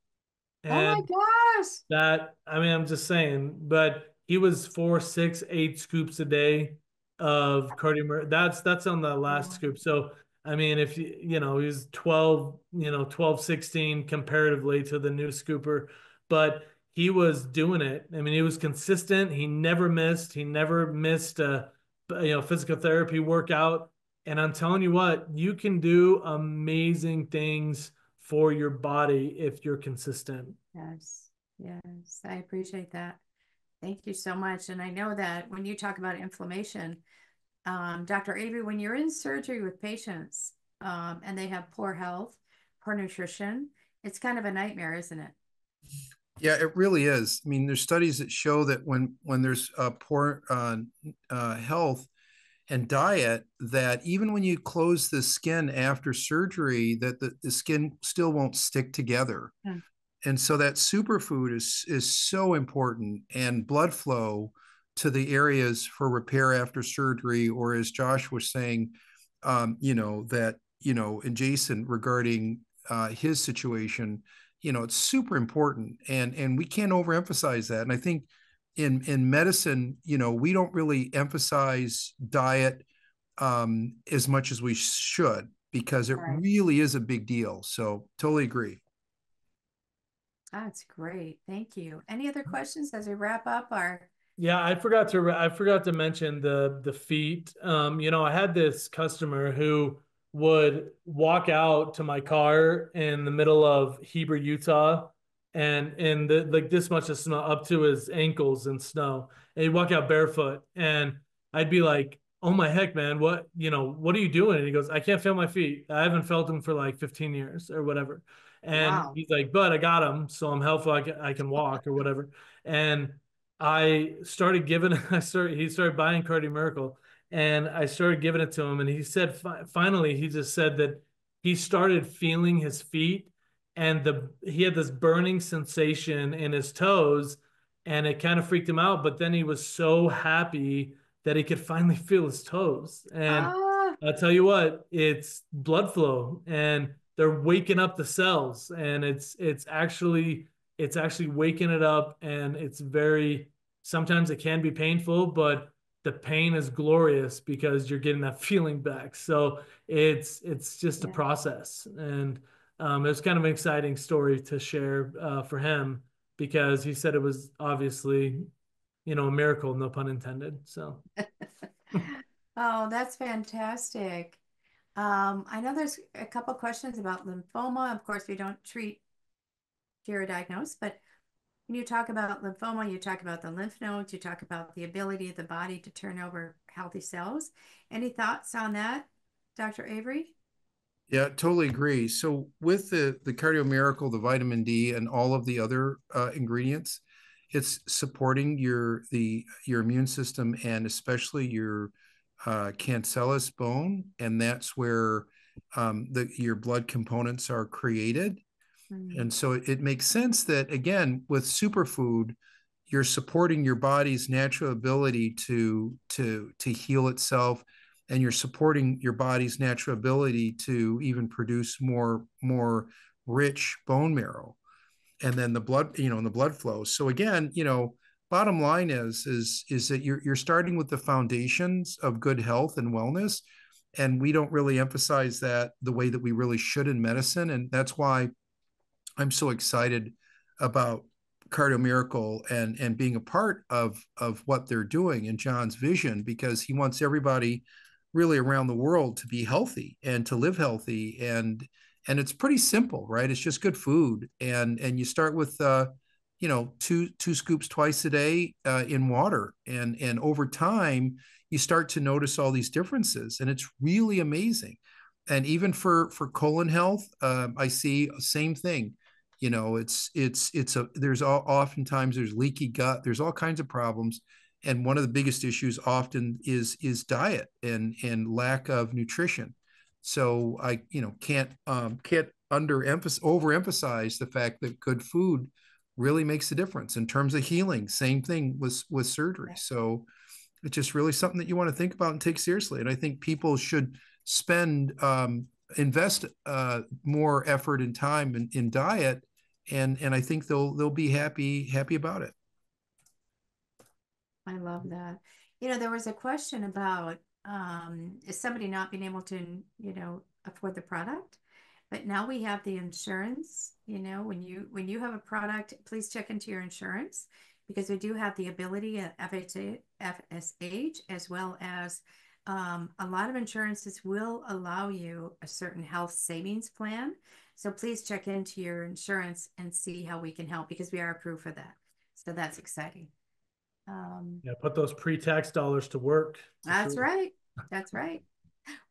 Oh my And gosh. I mean, I'm just saying, but he was 4, 6, 8 scoops a day of cardio. That's on the last scoop. So, I mean, if he's 12, 12, 16 comparatively to the new scooper, but he was doing it. I mean, he was consistent. He never missed. He never missed a, physical therapy workout. And I'm telling you what, you can do amazing things for your body if you're consistent. Yes. Yes. I appreciate that. Thank you so much. And I know that when you talk about inflammation, Dr. Avery, when you're in surgery with patients, and they have poor health, poor nutrition, it's kind of a nightmare, isn't it? Yeah, it really is. I mean, there's studies that show that when there's poor health and diet, that even when you close the skin after surgery, that the skin still won't stick together. Hmm. And so that superfood is so important, and blood flow to the areas for repair after surgery, or as Josh was saying, that, and Jason regarding his situation, it's super important, and we can't overemphasize that. And I think in medicine, we don't really emphasize diet as much as we should, because it Right. really is a big deal. So totally agree. That's great. Thank you. Any other questions as we wrap up our? Yeah, I forgot to mention the feet. I had this customer who would walk out to my car in the middle of Heber, Utah, and in the like this much of snow up to his ankles in snow. And he'd walk out barefoot, and I'd be like, "Oh my heck, man, what are you doing?" And he goes, "I can't feel my feet. I haven't felt them for like 15 years or whatever." And Wow. he's like, "But I got them, so I'm healthy. I can walk or whatever." And I started giving, he started buying Cardio Miracle, and I started giving it to him. And he said, finally, he just said that he started feeling his feet, and he had this burning sensation in his toes, and it kind of freaked him out. But then he was so happy that he could finally feel his toes. And Ah, I'll tell you what, it's blood flow, and they're waking up the cells, and it's actually waking it up, and it's very, sometimes it can be painful, but the pain is glorious because you're getting that feeling back. So it's just a yeah. process. And it was kind of an exciting story to share for him, because he said it was obviously, a miracle, no pun intended. So Oh, that's fantastic. I know there's a couple questions about lymphoma. Of course, we don't treat, cure, or diagnose, but when you talk about lymphoma, you talk about the lymph nodes, you talk about the ability of the body to turn over healthy cells. Any thoughts on that, Dr. Avery? Yeah, totally agree. So with the Cardio Miracle, the vitamin D, and all of the other ingredients, it's supporting your immune system, and especially your cancellous bone, and that's where your blood components are created. Mm. And so it makes sense that, again, with superfood, you're supporting your body's natural ability to heal itself, and you're supporting your body's natural ability to even produce more rich bone marrow, and then the blood, and the blood flows. So again, bottom line is that you're starting with the foundations of good health and wellness, and we don't really emphasize that the way that we really should in medicine. And that's why I'm so excited about Cardio Miracle and being a part of what they're doing in John's vision, because he wants everybody really around the world to be healthy and to live healthy. And it's pretty simple, right? It's just good food, and you start with two scoops twice a day in water, and over time you start to notice all these differences, and it's really amazing. And even for colon health, I see the same thing. Oftentimes there's leaky gut, there's all kinds of problems, and one of the biggest issues often is diet and lack of nutrition. So I can't overemphasize the fact that good food really makes a difference in terms of healing. Same thing with surgery. So it's just really something that you want to think about and take seriously. And I think people should invest more effort and time in diet, and I think they'll be happy about it. I love that. There was a question about, is somebody not being able to, afford the product? But now we have the insurance. When you have a product, please check into your insurance, because we do have the ability at FSH, as well as a lot of insurances will allow you a certain health savings plan. So please check into your insurance and see how we can help, because we are approved for that. So that's exciting. Yeah, put those pre-tax dollars to work. That's right. That's right.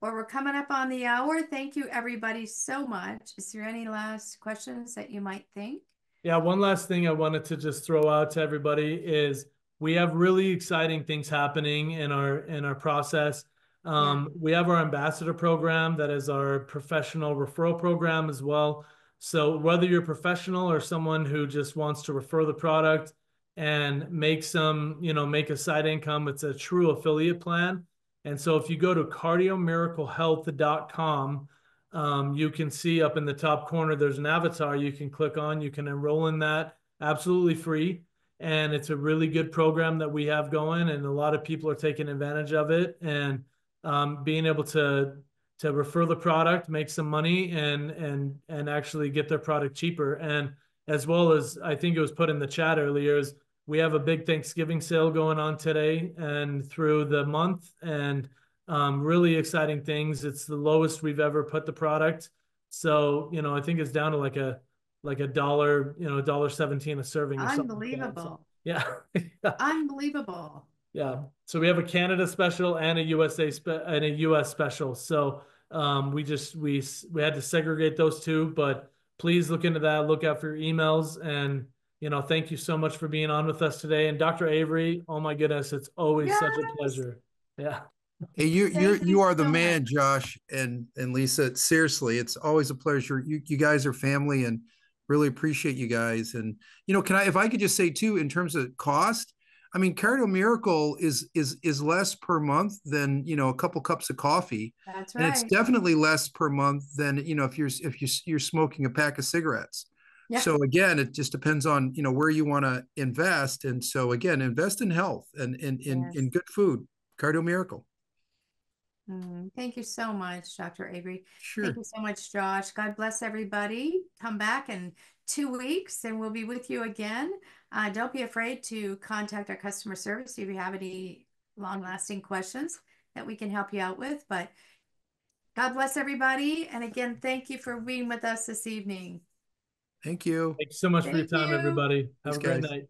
Well, we're coming up on the hour. Thank you, everybody, so much. Is there any last questions that you might think? Yeah, one last thing I wanted to just throw out to everybody is we have really exciting things happening in our process. We have our ambassador program that is our professional referral program as well. So whether you're a professional or someone who just wants to refer the product and make some, make a side income, it's a true affiliate plan. And so if you go to cardiomiraclehealth.com, you can see up in the top corner, there's an avatar you can click on. You can enroll in that absolutely free. And it's a really good program that we have going, and a lot of people are taking advantage of it and being able to refer the product, make some money, and actually get their product cheaper. And as well as, I think it was put in the chat earlier, is we have a big Thanksgiving sale going on today and through the month, and really exciting things. It's the lowest we've ever put the product. So, I think it's down to like a dollar, $1.17 a serving or something like that. Unbelievable. Yeah. Unbelievable. Yeah. So we have a Canada special and a and a US special. So we had to segregate those two, but please look into that. Look out for your emails, and thank you so much for being on with us today. And Dr. Avery, oh my goodness, it's always such a pleasure. Yeah. Hey, you are the so man, much. Josh and Lisa. Seriously, it's always a pleasure. You guys are family, and really appreciate you guys. And if I could just say too, in terms of cost, I mean, Cardio Miracle is less per month than a couple cups of coffee. That's and it's right. definitely less per month than if you're smoking a pack of cigarettes. Yeah. So again, it just depends on where you want to invest. And so again, invest in health and in good food. Cardio Miracle. Thank you so much, Dr. Avery. Sure. Thank you so much, Josh. God bless everybody. Come back in 2 weeks and we'll be with you again. Don't be afraid to contact our customer service if you have any long-lasting questions that we can help you out with. But God bless everybody. And again, thank you for being with us this evening. Thank you. Thank you so much for your time, everybody. Have a great night.